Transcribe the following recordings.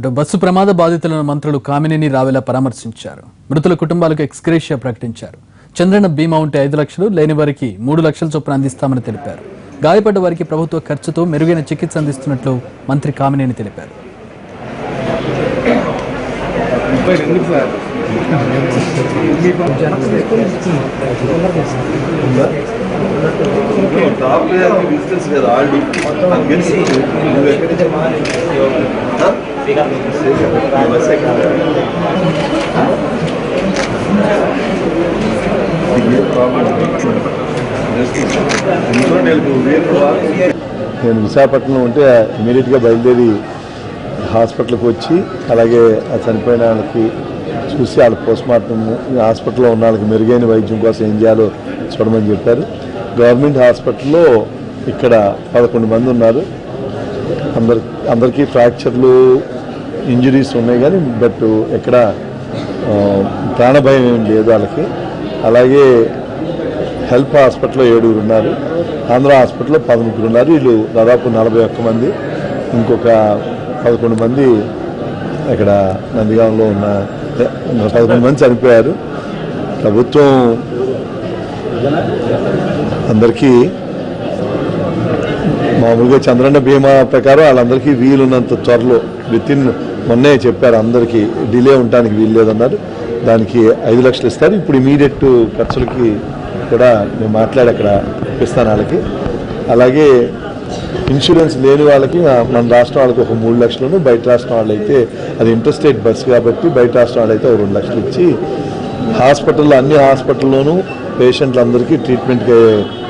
అటు బస్సు ప్రమాద బాధితులను మంత్రులు కామినేని రావెల పరామర్శించారు. మృతుల కుటుంబాలకు ఎక్స్గ్రేషియా ప్రకటించారు. చంద్రన్న బీమా ఉంటే 5 లక్షలు, లేని వారికి 3 లక్షల చొప్పున అందిస్తామని తెలిపారు. గాయపడ్డ వారికి ప్రభుత్వ ఖర్చుతో మెరుగైన చికిత్స అందిస్తున్నట్లు మంత్రి కామినేని తెలిపారు. నేను విశాఖపట్నం ఉంటే ఇమీడియట్గా బయలుదేరి హాస్పిటల్కి వచ్చి అలాగే ఆ చనిపోయిన వాళ్ళకి చూసి వాళ్ళ పోస్ట్మార్టం హాస్పిటల్లో ఉన్న వాళ్ళకి మెరుగైన వైద్యం కోసం ఏం చేయాలో చూడమని చెప్పారు. గవర్నమెంట్ హాస్పిటల్లో ఇక్కడ 11 మంది ఉన్నారు. అందరికీ ఫ్రాక్చర్లు ఇంజరీస్ ఉన్నాయి, కానీ బట్ ఎక్కడ ప్రాణభయం ఏం లేదు వాళ్ళకి. అలాగే హెల్ప్ హాస్పిటల్లో 7 ఉన్నారు, ఆంధ్ర హాస్పిటల్లో 13 ఉన్నారు. వీళ్ళు దాదాపు 41 మంది. ఇంకొక 11 మంది ఇక్కడ నందిగాంలో ఉన్న 11 మంది చనిపోయారు. ప్రభుత్వం అందరికీ మామూలుగా చంద్రన్న బీమా ప్రకారం వాళ్ళందరికీ వీలున్నంత త్వరలో మొన్నే చెప్పారు, అందరికీ డిలే ఉండడానికి వీలు లేదన్నారు. దానికి 5 లక్షలు ఇస్తారు. ఇప్పుడు ఇమీడియట్ ఖర్చులకి కూడా నేను మాట్లాడి అక్కడ ఇస్తాను వాళ్ళకి. అలాగే ఇన్సూరెన్స్ లేని వాళ్ళకి మన రాష్ట్రం వాళ్ళకి ఒక 3 లక్షలను, బయట రాష్ట్రం వాళ్ళు అయితే అది ఇంటర్స్టేట్ బస్సు కాబట్టి బయట రాష్ట్రం వాళ్ళు అయితే 2 లక్షలు ఇచ్చి హాస్పిటల్లో అన్ని హాస్పిటల్లోనూ పేషెంట్లందరికీ ట్రీట్మెంట్కి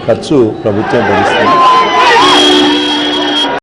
ఖర్చు ప్రభుత్వం భరిస్తుంది.